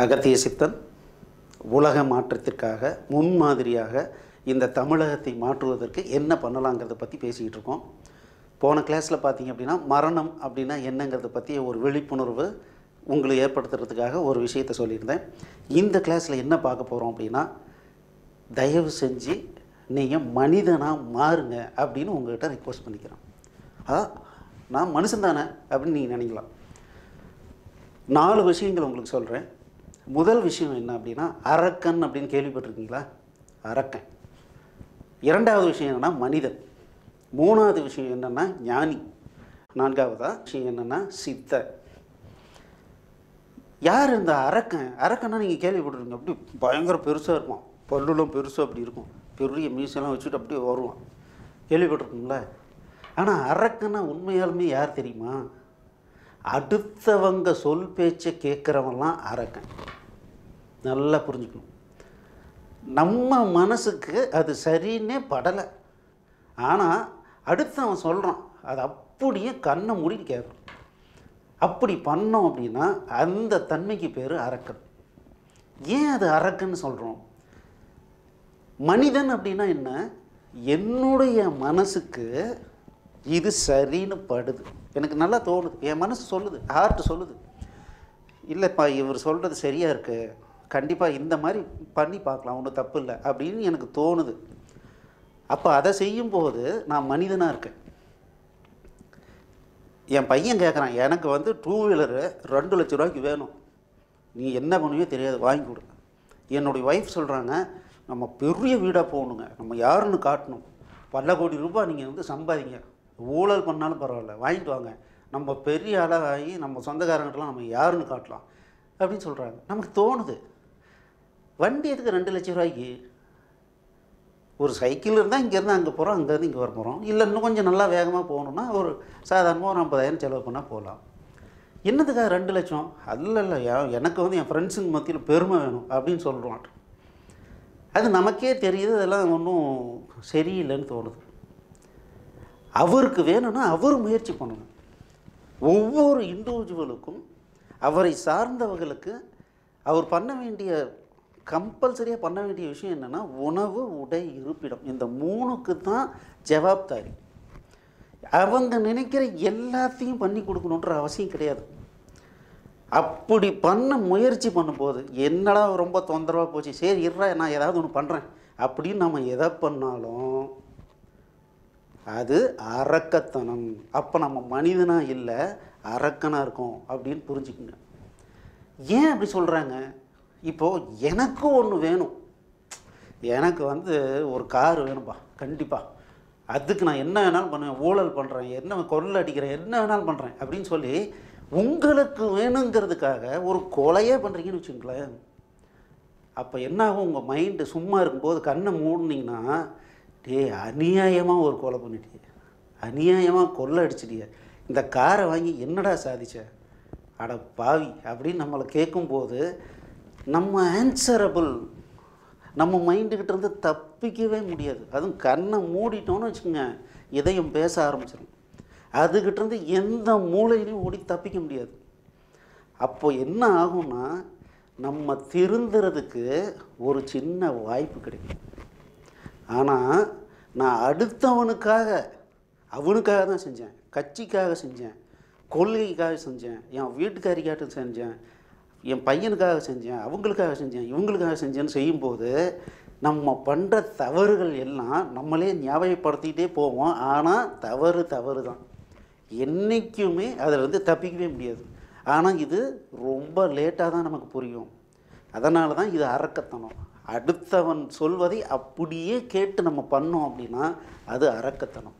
அகத்திய சித்தன் உலக மாற்றத்திற்காக முன்மாதிரியாக இந்த தமிழகத்தை மாற்றுவதற்கு என்ன பண்ணலாங்கிறத பற்றி பேசிக்கிட்டு இருக்கோம். போன கிளாஸில் பார்த்தீங்க அப்படின்னா மரணம் அப்படின்னா என்னங்கிறத பற்றி ஒரு விழிப்புணர்வு உங்களுக்கு ஏற்படுத்துறதுக்காக ஒரு விஷயத்தை சொல்லியிருந்தேன். இந்த கிளாஸில் என்ன பார்க்க போகிறோம் அப்படின்னா, தயவு செஞ்சு நீங்கள் மனிதனாக மாறுங்க அப்படின்னு உங்கள்கிட்ட ரிக்வஸ்ட் பண்ணிக்கிறேன். நான் மனுஷன் தானே அப்படின்னு நீங்கள் நினைக்கலாம். 4 விஷயங்கள் உங்களுக்கு சொல்கிறேன். முதல் விஷயம் என்ன அப்படின்னா, அரக்கன் அப்படின்னு கேள்விப்பட்டிருக்கீங்களா? அரக்கன். 2வது விஷயம் என்னென்னா மனிதன். 3வது விஷயம் என்னென்னா ஞானி. 4வது விஷயம் என்னென்னா சித்தர். யார் இந்த அரக்கன்? அரக்கன்னா நீங்கள் கேள்விப்பட்டிருக்கீங்க, அப்படி பயங்கர பெருசாக இருக்கும், பல்லுலாம் பெருசாக அப்படி இருக்கும், பெரிய மீசெல்லாம் வச்சுட்டு அப்படியே வருவான், கேள்விப்பட்டிருக்கீங்களா? ஆனால் அரக்கன்னா உண்மையாலுமே யார் தெரியுமா? அடுத்தவங்க சொல் பேச்சை கேட்குறவன்லாம் அரக்கன். நல்லா புரிஞ்சுக்கணும். நம்ம மனசுக்கு அது சரின்னே படலை, ஆனால் அடுத்தவன் சொல்கிறான், அது அப்படியே கண்ணை மூடிட்டு கேட்குறோம். அப்படி பண்ணோம் அப்படின்னா அந்த தன்மைக்கு பேர் அரக்கன். ஏன் அது அரக்கன்னு சொல்கிறோம்? மனிதன் அப்படின்னா என்ன? என்னுடைய மனசுக்கு இது சரின்னு படுது, எனக்கு நல்லா தோணுது, என் மனசு சொல்லுது, ஹார்ட் சொல்லுது, இல்லைப்பா இவர் சொல்கிறது சரியாக இருக்குது, கண்டிப்பாக இந்த மாதிரி பண்ணி பார்க்கலாம், ஒன்றும் தப்பு இல்லை அப்படின்னு எனக்கு தோணுது. அப்போ அதை செய்யும்போது நான் மனிதனாக இருக்கேன். என் பையன் கேட்குறான், எனக்கு வந்து 2 வீலரு 2 லட்ச ரூபாய்க்கு வேணும், நீ என்ன பண்ணுவியோ தெரியாது, வாங்கி கொடு. என்னுடைய ஒய்ஃப் சொல்கிறாங்க, நம்ம பெரிய வீடாக போகணுங்க, நம்ம யாருன்னு காட்டணும், பல கோடி ரூபாய் நீங்கள் வந்து சம்பாதிங்க, ஊழல் பண்ணாலும் பரவாயில்ல, வாங்கிட்டு வாங்க, நம்ம பெரிய ஆளாகி நம்ம சொந்தக்காரங்கிட்டலாம் நம்ம யாருன்னு காட்டலாம் அப்படின்னு சொல்கிறாங்க. நமக்கு தோணுது, வண்டி எதுக்கு 2 லட்ச ரூபாய்க்கு? ஒரு சைக்கிள் இருந்தால் இங்கேருந்து அங்கே போகிறோம், அங்கேருந்து இங்கே வர போகிறோம், இல்லை இன்னும் கொஞ்சம் நல்லா வேகமாக போகணுன்னா ஒரு சாதாரணமாக ஒரு 50,000 செலவு பண்ணால் போகலாம். என்னதுக்காக 2 லட்சம்? இல்லை எனக்கு வந்து என் ஃப்ரெண்ட்ஸுங்க மத்தியில் பெருமை வேணும் அப்படின்னு சொல்கிறான். அது நமக்கே தெரியுது, அதெல்லாம் ஒன்றும் சரியில்லைன்னு தோணுது. அவருக்கு வேணும்னா அவர் முயற்சி பண்ணணும். ஒவ்வொரு இண்டிவிஜுவலுக்கும் அவரை சார்ந்தவர்களுக்கு அவர் பண்ண வேண்டிய, கம்பல்சரியாக பண்ண வேண்டிய விஷயம் என்னென்னா, உணவு, உடை, இருப்பிடம், இந்த 3க்கு தான் ஜவாப்தாரி. அவங்க நினைக்கிற எல்லாத்தையும் பண்ணி கொடுக்கணுன்ற அவசியம் கிடையாது. அப்படி பண்ண முயற்சி பண்ணும்போது என்னடா ரொம்ப தொந்தரவாக போச்சு, சரி இருறா நான் ஏதாவது ஒன்று பண்ணுறேன் அப்படின்னு நம்ம எதை பண்ணாலும் அது அரக்கத்தனம். அப்போ நம்ம மனிதனாக இல்லை அரக்கனாக இருக்கோம் அப்படின்னு புரிஞ்சுக்குங்க. ஏன் அப்படி சொல்கிறாங்க? இப்போது எனக்கு ஒன்று வேணும், எனக்கு வந்து ஒரு கார் வேணும்பா கண்டிப்பாக, அதுக்கு நான் என்ன வேணாலும் பண்ணுவேன், ஊழல் பண்ணுறேன், என்ன கொள்ளை அடிக்கிறேன், என்ன வேணாலும் பண்ணுறேன் அப்படின்னு சொல்லி உங்களுக்கு வேணுங்கிறதுக்காக ஒரு கொலையே பண்ணுறீங்கன்னு வச்சுங்களேன். அப்போ என்ன ஆகும்? உங்கள் மைண்டு சும்மா இருக்கும்போது கண்ணை மூடினீங்கன்னா, அநியாயமாக ஒரு கொலை பண்ணிட்டிய, அநியாயமாக கொள்ளை அடிச்சிட்டிய, இந்த காரை வாங்கி என்னடா சாதிச்ச, அட பாவி அப்படின்னு நம்மளை கேட்கும்போது நம்ம ஆன்சரபிள், நம்ம மைண்டுக்கிட்ட இருந்து தப்பிக்கவே முடியாது. அதுவும் கண்ணை மூடிட்டோன்னு வச்சுக்கோங்க, இதயம் பேச ஆரம்பிச்சிடும், அதுக்கிட்டேருந்து எந்த மூலையிலையும் ஓடி தப்பிக்க முடியாது. அப்போ என்ன ஆகும்னா, நம்ம திருந்துறதுக்கு ஒரு சின்ன வாய்ப்பு கிடைக்கும். ஆனால் நான் அடுத்தவனுக்காக, அவனுக்காக தான் செஞ்சேன், கட்சிக்காக செஞ்சேன், கொள்கைக்காக செஞ்சேன், என் வீட்டுக்காரிக்காக செஞ்சேன், என் பையனுக்காக செஞ்சேன், அவங்களுக்காக செஞ்சேன், இவங்களுக்காக செஞ்சேன்னு செய்யும்போது நம்ம பண்ணுற தவறுகள் எல்லாம் நம்மளே ஞாபகப்படுத்திக்கிட்டே போவோம். ஆனால் தவறு தான், என்றைக்குமே அதில் வந்து தப்பிக்கவே முடியாது. ஆனால் இது ரொம்ப லேட்டாக தான் நமக்கு புரியும். அதனால தான் இது அரக்கத்தனம். அடுத்தவன் சொல்வதை அப்படியே கேட்டு நம்ம பண்ணோம் அப்படின்னா அது அரக்கத்தனம்.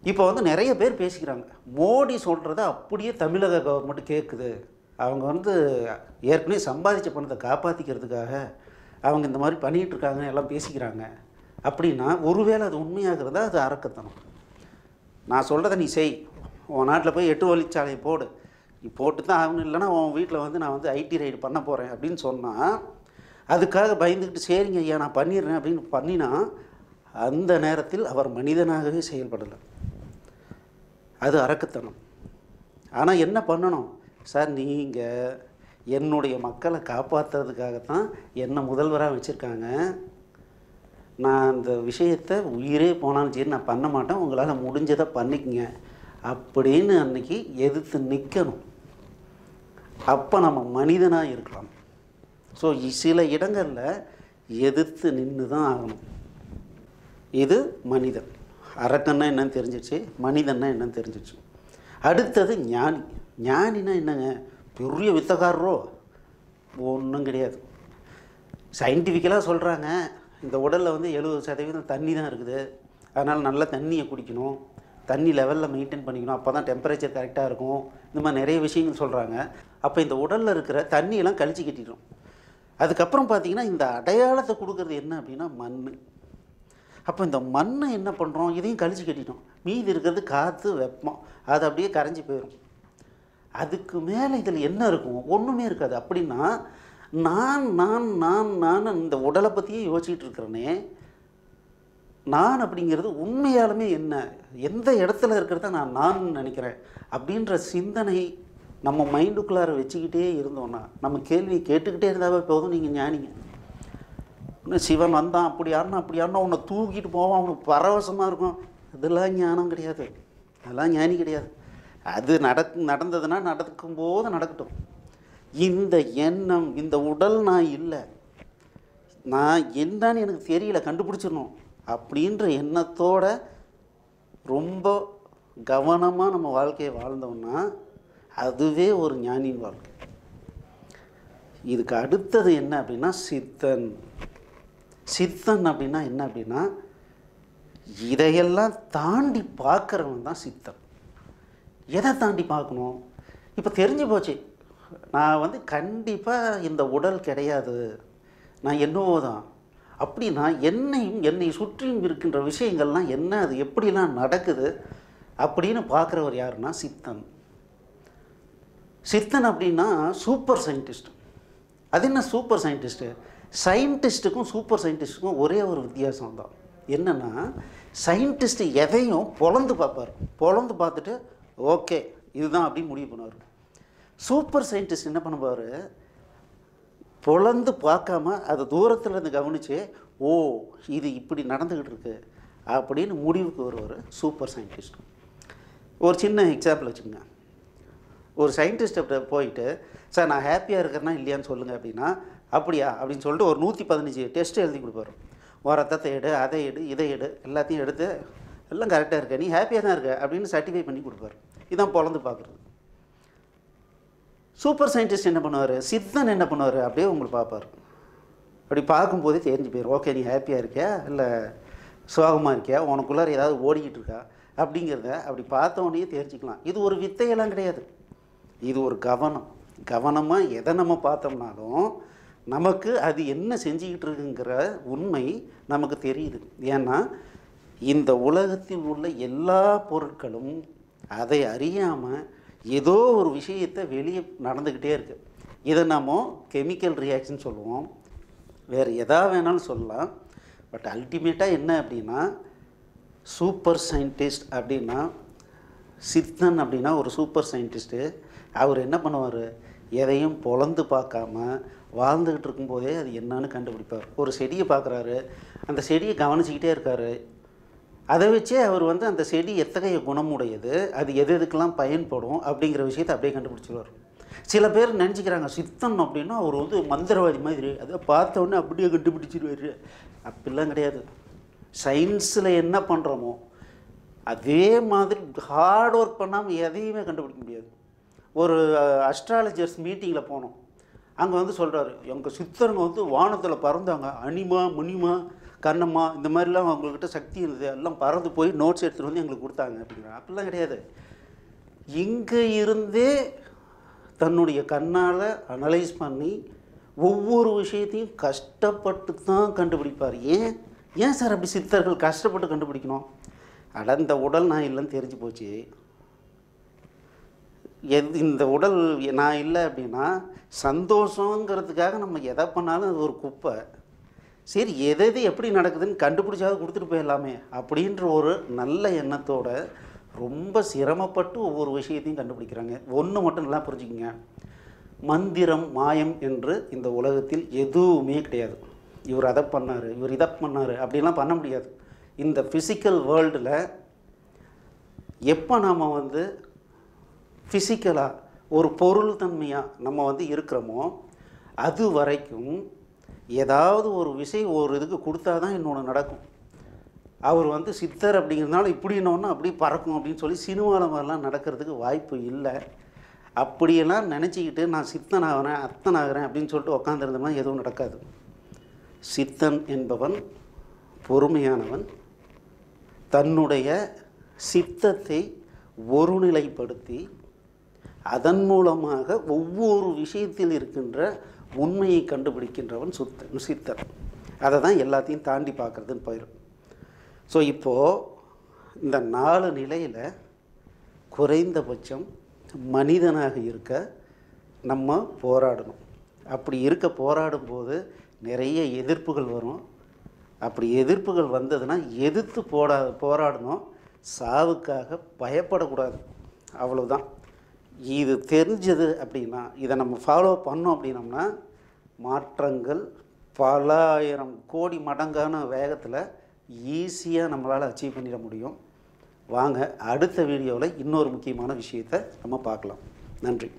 இப்போ வந்து நிறைய பேர் பேசிக்கிறாங்க, மோடி சொல்கிறத அப்படியே தமிழக கவர்மெண்ட் கேட்குது, அவங்க வந்து ஏற்கனவே சம்பாதிச்ச பணத்தை காப்பாற்றிக்கிறதுக்காக அவங்க இந்த மாதிரி பண்ணிகிட்டு இருக்காங்கன்னு எல்லாம் பேசிக்கிறாங்க அப்படின்னா, ஒருவேளை அது உண்மையாகிறதா அது அரக்கத்தனம். நான் சொல்கிறத நீ செய், உன் நாட்டில் போய் 8 வழிச்சாலையை போடு, நீ போட்டு தான் ஆகணும், இல்லைன்னா உன் வீட்டில் வந்து நான் வந்து ஐடி ரைடு பண்ண போகிறேன் அப்படின்னு சொன்னால், அதுக்காக பயந்துக்கிட்டு சரிங்க ஐயா நான் பண்ணிடுறேன் அப்படின்னு பண்ணினா, அந்த நேரத்தில் அவர் மனிதனாகவே செயல்படலை, அது அரக்கத்தனம். ஆனால் என்ன பண்ணணும்? சார் நீங்கள் என்னுடைய மக்களை காப்பாற்றுறதுக்காகத்தான் என்னை முதல்வராக வச்சுருக்காங்க. நான் அந்த விஷயத்தை உயிரே போனாலும் சரி நான் பண்ண மாட்டேன், உங்களால் முடிஞ்சதை பண்ணிக்கங்க அப்படின்னு அன்றைக்கி எதிர்த்து நிற்கணும். அப்போ நம்ம மனிதனாக இருக்கலாம். ஸோ சில இடங்களில் எதிர்த்து நின்று தான் ஆகணும். இது மனிதன். அரக்கன்னா என்னன்னு தெரிஞ்சிச்சு, மனிதன்னா என்னன்னு தெரிஞ்சிச்சு. அடுத்தது ஞானி. ஞானினா என்னங்க, பெரிய வித்தக்காரரோ? ஒன்றும் கிடையாது. சயின்டிஃபிக்கலாக சொல்கிறாங்க, இந்த உடலில் வந்து 70% தண்ணி தான் இருக்குது, அதனால் நல்ல தண்ணியை குடிக்கணும், தண்ணி லெவலில் மெயின்டைன் பண்ணிக்கணும், அப்போ தான் டெம்பரேச்சர் கரெக்டாக இருக்கும், இந்த மாதிரி நிறைய விஷயங்கள் சொல்கிறாங்க. அப்போ இந்த உடலில் இருக்கிற தண்ணியெல்லாம் கழிச்சு கட்டிடும். அதுக்கப்புறம் பார்த்திங்கன்னா இந்த அடையாளத்தை கொடுக்குறது என்ன அப்படின்னா மண். அப்போ இந்த மண்ணை என்ன பண்ணுறோம், இதையும் கழிச்சு கட்டிட்டோம். மீதி இருக்கிறது காற்று, வெப்பம், அது அப்படியே கரைஞ்சி போயிடும். அதுக்கு மேலே இதில் என்ன இருக்கும், ஒன்றுமே இருக்காது. அப்படின்னா நான் நான் நான் நான் இந்த உடலை பற்றியே யோசிச்சுட்டு இருக்கிறேனே, நான் அப்படிங்கிறது உண்மையாலுமே என்ன, எந்த இடத்துல இருக்கிறத நான் நினைக்கிறேன் அப்படின்ற சிந்தனை நம்ம மைண்டுக்குள்ளார வச்சுக்கிட்டே இருந்தோன்னா, நம்ம கேள்வி கேட்டுக்கிட்டே இருந்தாவே போதும். நீங்கள் ஞானிங்க. இன்னும் சிவன் வந்தான், அப்படி யாருன்னா உன்னை தூக்கிட்டு போவான், அவனுக்கு பரவசமாக இருக்கும். அதெல்லாம் ஞானம் கிடையாது, அதெல்லாம் ஞானி கிடையாது. அது நடந்ததுன்னா நடக்கும்போது நடக்கட்டும். இந்த எண்ணம், இந்த உடல் நான் இல்லை, நான் என்னன்னு எனக்கு தெரியல, கண்டுபிடிச்சிடணும் அப்படின்ற எண்ணத்தோட ரொம்ப கவனமாக நம்ம வாழ்க்கையை வாழ்ந்தோம்னா அதுவே ஒரு ஞானியின் வாழ்க்கை. இதுக்கு அடுத்தது என்ன அப்படின்னா சித்தன். சித்தன் அப்படின்னா என்ன அப்படின்னா இதையெல்லாம் தாண்டி பார்க்குறவன் தான் சித்தன். எதை தாண்டி பார்க்கணும், இப்போ தெரிஞ்சு போச்சு, நான் வந்து கண்டிப்பாக இந்த உடல் கிடையாது, நான் என்னவோ தான். அப்படின்னா என்னை சுற்றியும் இருக்கின்ற விஷயங்கள்லாம் என்ன, அது எப்படிலாம் நடக்குது அப்படின்னு பார்க்குறவர் யாருன்னா சித்தன். சித்தன் அப்படின்னா சூப்பர் சயின்டிஸ்ட். அது என்ன சூப்பர் சயின்டிஸ்ட்டு? சயின்டிஸ்ட்டுக்கும் சூப்பர் சயின்டிஸ்ட்டுக்கும் ஒரே ஒரு வித்தியாசம் தான். என்னென்னா சயின்டிஸ்ட்டு எதையும் பொழந்து பார்ப்பார், பொழந்து பார்த்துட்டு ஓகே இதுதான் அப்படின்னு முடிவு பண்ணுவார். சூப்பர் சயின்டிஸ்ட் என்ன பண்ணுவார், பொழந்து பார்க்காம அதை தூரத்தில் இருந்து கவனித்து ஓ இது இப்படி நடந்துக்கிட்டு இருக்கு அப்படின்னு முடிவுக்கு வருவார் சூப்பர் சயின்டிஸ்ட். ஒரு சின்ன எக்ஸாம்பிள் வச்சுக்கோங்க. ஒரு சயின்டிஸ்ட்டை போயிட்டு சார் நான் ஹாப்பியாக இருக்கிறேன்னா இல்லையான்னு சொல்லுங்கள் அப்படின்னா, அப்படியா அப்படின்னு சொல்லிட்டு ஒரு 115 டெஸ்ட்டு எழுதி கொடுப்பாரு. ரத்தத்தை எடு, அதை எடு, இதை எடு, எல்லாத்தையும் எடுத்து எல்லாம் கரெக்டாக இருக்க, நீ ஹாப்பியாக தான் இருக்க அப்படின்னு சர்டிஃபை பண்ணி கொடுப்பாரு. இதான் பொழந்து பார்க்குறது. சூப்பர் சயின்டிஸ்ட் என்ன பண்ணுவார், சித்தன் என்ன பண்ணுவார், அப்படியே உங்களுக்கு பார்ப்பார். அப்படி பார்க்கும்போதே தெரிஞ்சு போயிடும், ஓகே நீ ஹாப்பியாக இருக்கியா இல்லை சோகமாக இருக்கியா, உனக்குள்ளார ஏதாவது ஓடிக்கிட்டு இருக்கா அப்படிங்கிறத அப்படி பார்த்தோன்னே தெரிஞ்சுக்கலாம். இது ஒரு வித்தையெல்லாம் கிடையாது, இது ஒரு கவனமாக எதை நம்ம பார்த்தோம்னாலும் நமக்கு அது என்ன செஞ்சுக்கிட்டு இருக்குங்கிற உண்மை நமக்கு தெரியுது. ஏன்னா இந்த உலகத்தில் உள்ள எல்லா பொருட்களும் அதை அறியாமல் ஏதோ ஒரு விஷயத்தை வெளியே நடந்துக்கிட்டே இருக்குது. இதை நம்ம கெமிக்கல் ரியாக்ஷன் சொல்லுவோம், வேறு எதா வேணாலும் சொல்லலாம். பட் அல்டிமேட்டாக என்ன அப்படின்னா சூப்பர் சயின்டிஸ்ட் அப்படின்னா சித்தன் அப்படின்னா ஒரு சூப்பர் சயின்டிஸ்ட்டு. அவர் என்ன பண்ணுவார், எதையும் பொழந்து பார்க்காம வாழ்ந்துக்கிட்டு இருக்கும்போதே அது என்னன்னு கண்டுபிடிப்பார். ஒரு செடியை பார்க்குறாரு, அந்த செடியை கவனிச்சிக்கிட்டே இருக்கார். அதை வச்சே அவர் வந்து அந்த செடி எத்தகைய குணமுடையது, அது எதுக்கெல்லாம் பயன்படும் அப்படிங்கிற விஷயத்தை அப்படியே கண்டுபிடிச்சிடுவார். சில பேர் நினச்சிக்கிறாங்க சித்தன் அப்படின்னா அவர் வந்து மந்திரவாதி மாதிரி, அதை பார்த்தோன்னே அப்படியே கண்டுபிடிச்சிடுவார். அப்படிலாம் கிடையாது. சயின்ஸில் என்ன பண்ணுறோமோ அதே மாதிரி ஹார்ட் ஒர்க் பண்ணாமல் எதையுமே கண்டுபிடிக்க முடியாது. ஒரு அஸ்ட்ராலஜர்ஸ் மீட்டிங்கில் போனோம். அங்கே வந்து சொல்கிறாரு, எங்கள் சித்தருங்க வந்து வானத்தில் பறந்தாங்க, அனிமா முனிமா கண்ணம்மா இந்த மாதிரிலாம் அவங்கக்கிட்ட சக்தி இருந்தது, எல்லாம் பறந்து போய் நோட்ஸ் எடுத்துகிட்டு வந்து எங்களுக்கு கொடுத்தாங்க அப்படிங்கிறாங்க. அப்படிலாம் கிடையாது. இங்கே இருந்தே தன்னுடைய கண்ணால் அனலைஸ் பண்ணி ஒவ்வொரு விஷயத்தையும் கஷ்டப்பட்டு தான் கண்டுபிடிப்பார். ஏன் சார் அப்படி சித்தர்கள் கஷ்டப்பட்டு கண்டுபிடிக்கணும்? அடந்த உடல் நான் இல்லைன்னு தெரிஞ்சு போச்சு. இந்த உடல் நான் இல்லை அப்படின்னா சந்தோஷங்கிறதுக்காக நம்ம எதை பண்ணாலும் அது ஒரு குப்பை. சரி எது எப்படி நடக்குதுன்னு கண்டுபிடிச்சாவது கொடுத்துட்டு போயிடலாமே அப்படின்ற ஒரு நல்ல எண்ணத்தோட ரொம்ப சிரமப்பட்டு ஒவ்வொரு விஷயத்தையும் கண்டுபிடிக்கிறாங்க. ஒன்று மட்டும் நல்லா புரிஞ்சுக்கங்க, மந்திரம் மாயம் என்று இந்த உலகத்தில் எதுவுமே கிடையாது. இவர் அதை பண்ணார், இவர் இதை பண்ணார் அப்படிலாம் பண்ண முடியாது. இந்த ஃபிசிக்கல் வேர்ல்டில் எப்போ நாம் வந்து ஃபிசிக்கலாக ஒரு பொருள் தன்மையாக நம்ம வந்து இருக்கிறோமோ அது வரைக்கும் ஏதாவது ஒரு விஷயம் ஒரு இதுக்கு கொடுத்தா தான் இன்னொன்று நடக்கும். அவர் வந்து சித்தர் அப்படிங்கிறதுனால இப்படின்னொன்று அப்படி பறக்கும் அப்படின்னு சொல்லி சினிமாவில் மாதிரிலாம் நடக்கிறதுக்கு வாய்ப்பு இல்லை. அப்படியெல்லாம் நினச்சிக்கிட்டு நான் சித்தன் ஆகிறேன் அத்தன் ஆகிறேன் அப்படின்னு சொல்லிட்டு உட்காந்துருந்தோம்னா எதுவும் நடக்காது. சித்தன் என்பவன் பொறுமையானவன், தன்னுடைய சித்தத்தை ஒருநிலைப்படுத்தி அதன் மூலமாக ஒவ்வொரு விஷயத்தில் இருக்கின்ற உண்மையை கண்டுபிடிக்கின்றவன் சித்தர். அதை தான் எல்லாத்தையும் தாண்டி பார்க்குறதுன்னு போயிடும். ஸோ இப்போது இந்த 4 நிலையில் குறைந்தபட்சம் மனிதனாக இருக்க நம்ம போராடணும். அப்படி இருக்க போராடும்போது நிறைய எதிர்ப்புகள் வரும். அப்படி எதிர்ப்புகள் வந்ததுன்னா எதிர்த்து போராடணும். சாவுக்காக பயப்படக்கூடாது. அவ்வளவுதான். இது தெரிஞ்சது அப்படின்னா இதை நம்ம ஃபாலோ பண்ணோம் அப்படின்னோம்னா மாற்றங்கள் பல ஆயிரம் கோடி மடங்கான வேகத்தில் ஈஸியாக நம்மளால் அச்சீவ் பண்ணிட முடியும். வாங்க அடுத்த வீடியோவில் இன்னொரு முக்கியமான விஷயத்தை நம்ம பார்க்கலாம். நன்றி.